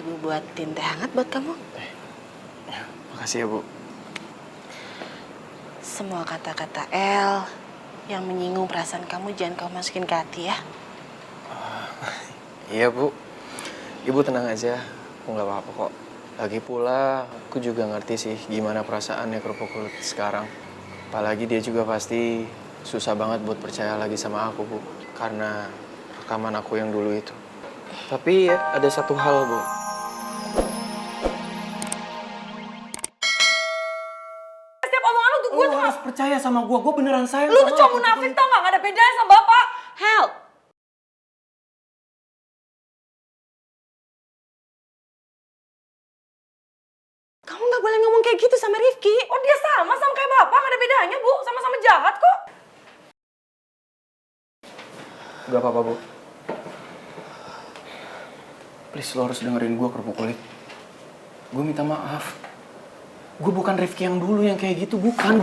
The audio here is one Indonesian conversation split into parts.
Ibu buatin teh hangat buat kamu. Makasih ya, Bu. Semua kata-kata El yang menyinggung perasaan kamu jangan kamu masukin ke hati ya. Iya, Bu. Ibu tenang aja. Aku nggak apa-apa kok. Lagi pula, aku juga ngerti sih gimana perasaannya kerupuk kulit sekarang. Apalagi dia juga pasti susah banget buat percaya lagi sama aku, Bu. Karena rekaman aku yang dulu itu. Tapi ya, ada satu hal, Bu. Setiap omongan lu tuh gue Lu harus percaya sama gue beneran sayang lu sama tuh cowok munafik tau gak? Gak ada bedanya sama bapak. Hel! Kamu gak boleh ngomong kayak gitu sama Rifki. Oh dia sama kayak bapak, gak ada bedanya bu. Sama-sama jahat kok. Gak apa-apa, Bu. Please, lo harus dengerin gue kerupuk kulit. Gue minta maaf. Gue bukan Rifki yang dulu yang kayak gitu, bukan.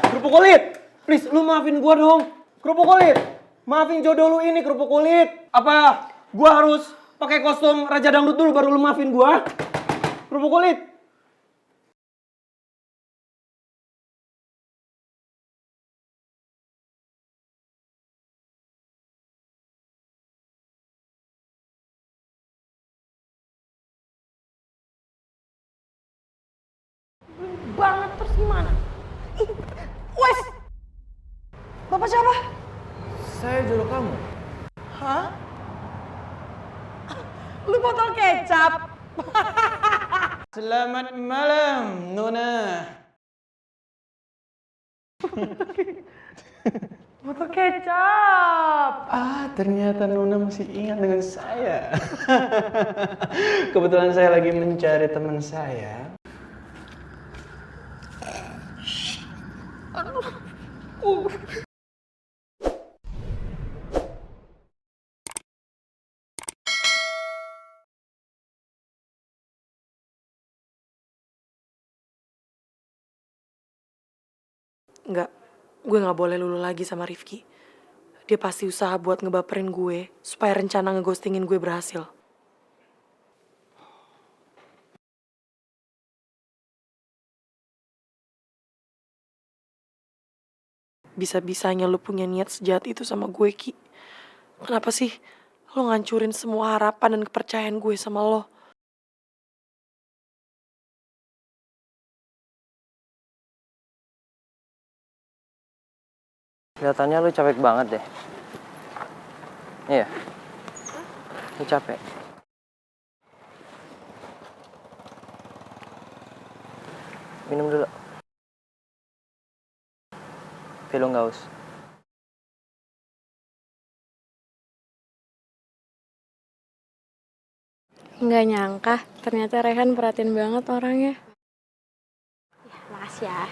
Kerupuk kulit! Please, lu maafin gue dong. Kerupuk kulit! Maafin jodoh lu ini, kerupuk kulit. Apa gue harus pakai kostum Raja Dangdut dulu baru lu maafin gue? Kerupuk kulit! Banget terus gimana? Wes! Bapak siapa? Saya jodoh kamu. Hah? Lu botol kecap? Selamat malam, Nona. Botol kecap. Ternyata Nona masih ingat dengan saya. Kebetulan saya lagi mencari teman saya. Enggak, gue gak boleh lulu lagi sama Rifki. Dia pasti usaha buat ngebaperin gue supaya rencana ngeghostingin gue berhasil. Bisa-bisanya lu punya niat sejahat itu sama gue, Ki. Kenapa sih lo ngancurin semua harapan dan kepercayaan gue sama lo? Kelihatannya lu capek banget deh. Iya. Lu capek. Minum dulu. Tapi lu nggak haus. Nggak nyangka, ternyata Rehan perhatiin banget orangnya. Ya, makasih ya.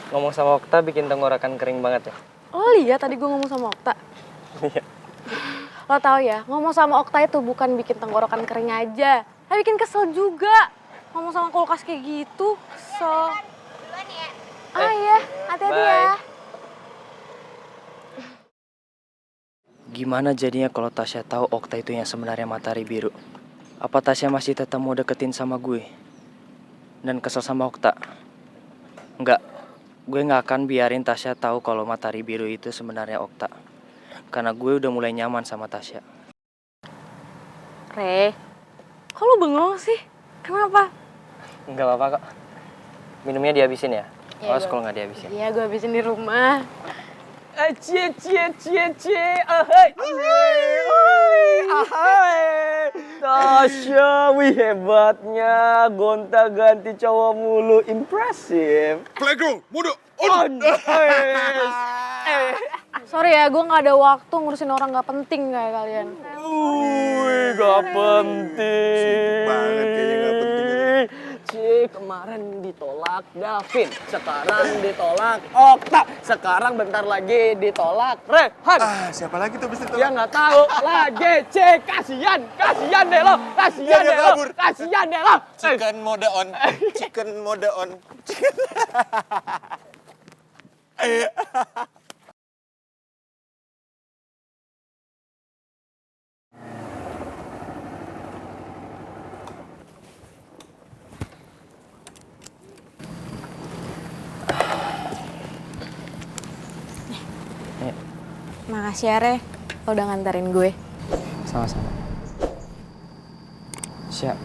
Ngomong sama Okta bikin tenggorokan kering banget ya. Oh iya, tadi gue ngomong sama Okta. Iya. Lo tau ya, ngomong sama Okta itu bukan bikin tenggorokan kering aja, tapi bikin kesel juga. Ngomong sama kulkas kayak gitu, kesel. Ah iya, hati-hati ya. Gimana jadinya kalau Tasya tahu Okta itu yang sebenarnya Matahari Biru? Apa Tasya masih tetap mau deketin sama gue? Dan kesel sama Okta? Enggak. Gue gak akan biarin Tasya tahu kalau Matahari Biru itu sebenarnya Okta. Karena gue udah mulai nyaman sama Tasya. Re, kok lo bengong sih? Kenapa? Enggak apa-apa kok. Minumnya dihabisin ya? Iya, Awas kalau nggak dihabisin. Iya, gue habisin di rumah. Cie, ahai, ahai. Tasya, wih hebatnya, gonta-ganti cowok mulu, impresif. Playground, mundur. Sorry ya, gue nggak ada waktu ngurusin orang nggak penting kayak kalian. Wih, gak penting. Sibuk banget kayaknya gak penting. kemarin ditolak Davin, sekarang ditolak Okta, sekarang bentar lagi ditolak Rehan. Siapa lagi tuh bisa Ya nggak tahu lagi cek, kasihan deh lo, kasihan deh lo, kasihan deh lo. Chicken mode on, chicken mode on. Makasih ya, Re. Lo udah nganterin gue. Sama-sama. Sya,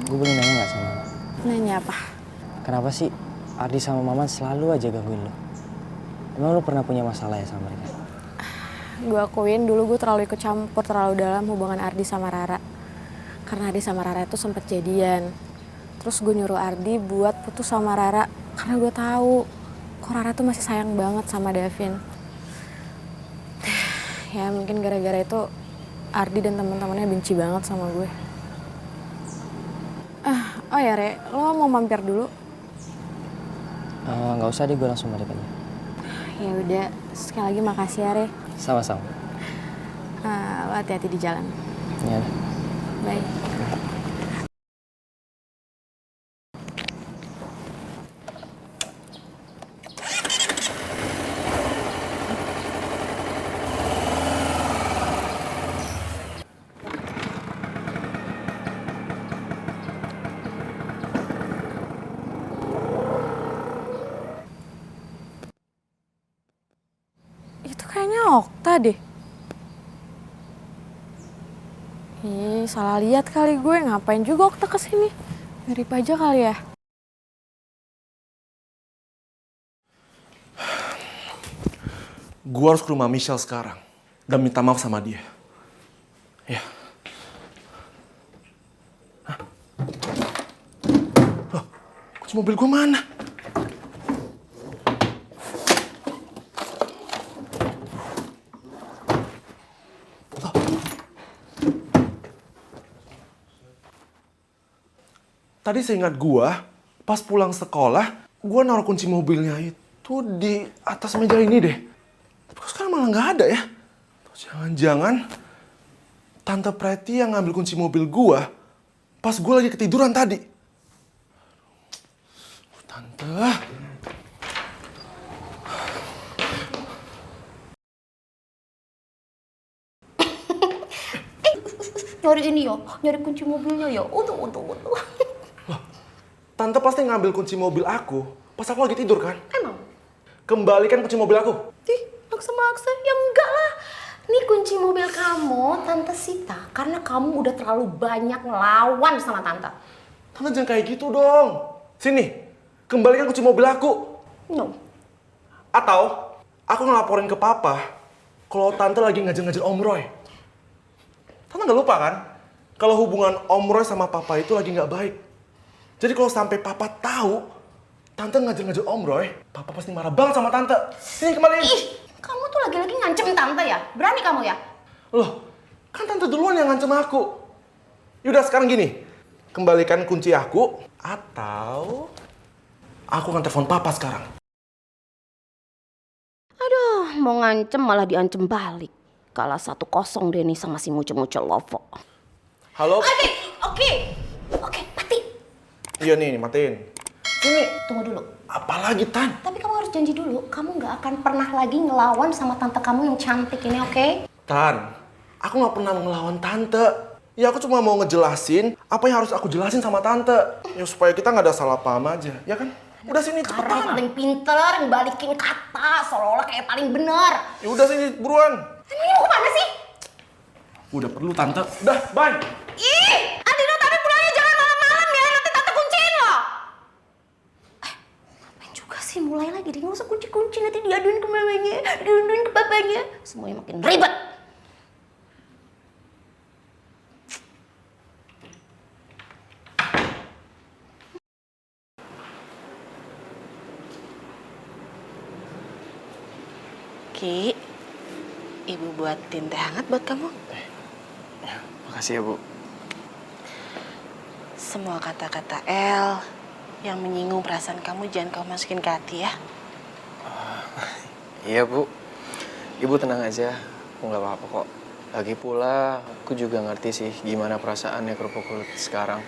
gue boleh nanya nggak sama lo? Nanya apa? Kenapa sih Ardi sama Maman selalu aja gangguin lo? Emang lo pernah punya masalah ya sama mereka? Gue akuin dulu gue terlalu ikut campur terlalu dalam hubungan Ardi sama Rara. Karena Ardi sama Rara itu sempet jadian. Terus gue nyuruh Ardi buat putus sama Rara. Karena gue tahu kok Rara tuh masih sayang banget sama Davin. Ya mungkin gara-gara itu Ardi dan teman-temannya benci banget sama gue. Oh ya Re, lo mau mampir dulu? Nggak usah deh, gue langsung balik aja. Ya udah, sekali lagi makasih ya Re. Sama-sama. Lo hati-hati di jalan. Ya. Bye. Itu kayaknya Okta deh. Ih, salah lihat kali gue. Ngapain juga Okta kesini? Mirip aja kali ya. Gue harus ke rumah Michelle sekarang dan minta maaf sama dia. Ya. Hah? Loh, kunci mobil gue mana? Loh. Tadi seingat gue, pas pulang sekolah, gue naruh kunci mobilnya itu di atas meja ini deh. Tapi kok sekarang malah nggak ada ya? Jangan-jangan Tante Pretty yang ngambil kunci mobil gue pas gue lagi ketiduran tadi. Tante. Nyari ini ya, nyari kunci mobilnya ya. Udah. Tante pasti ngambil kunci mobil aku pas aku lagi tidur kan? Emang? Kembalikan kunci mobil aku. Ih, maksa-maksa. Ya enggak lah. Ini kunci mobil kamu, Tante Sita. Karena kamu udah terlalu banyak ngelawan sama Tante. Tante jangan kayak gitu dong. Sini, kembalikan kunci mobil aku. No. Atau aku ngelaporin ke Papa kalau Tante lagi ngajar-ngajar Om Roy. Tante nggak lupa kan? Kalau hubungan Om Roy sama Papa itu lagi nggak baik. Jadi kalau sampai Papa tahu Tante ngajar-ngajar Om Roy, Papa pasti marah banget sama Tante. Sini kembaliin. Ih, kamu tuh lagi-lagi ngancem Tante ya? Berani kamu ya? Loh, kan Tante duluan yang ngancem aku. Yaudah sekarang gini, kembalikan kunci aku atau aku akan telepon Papa sekarang. Aduh, mau ngancem malah diancem balik. Kalah 1-0 deh nih sama si mucel-mucel Lovo. Halo? Oke, mati. Iya nih, matiin. Ini, tunggu dulu. Apalagi, Tan? Tapi kamu harus janji dulu, kamu nggak akan pernah lagi ngelawan sama tante kamu yang cantik ini, oke? Tan, aku nggak pernah ngelawan Tante. Ya aku cuma mau ngejelasin apa yang harus aku jelasin sama Tante. Ya supaya kita nggak ada salah paham aja, ya kan? Udah sini, Karena cepetan. paling pinter ngebalikin kata, seolah-olah kayak paling bener. Ya udah sini, buruan. Emangnya mau kemana sih? Udah perlu Tante. Udah, bye. Ih, Adino tapi pulangnya jangan malam-malam ya, nanti tante kunciin loh. Ngapain juga sih mulai lagi, dia nggak usah kunci-kunci, nanti diaduin ke mamanya, diaduin ke papanya. Semuanya makin ribet. Ki, Ibu buatin teh hangat buat kamu. Makasih ya, Bu. Semua kata-kata El yang menyinggung perasaan kamu jangan kamu masukin ke hati ya. Iya Bu, Ibu tenang aja, aku nggak apa-apa kok. Lagi pula, aku juga ngerti sih gimana perasaannya kerupuk kulit sekarang.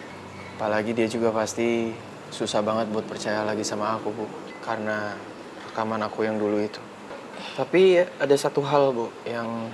Apalagi dia juga pasti susah banget buat percaya lagi sama aku Bu, karena rekaman aku yang dulu itu. Tapi ada satu hal Bu, yang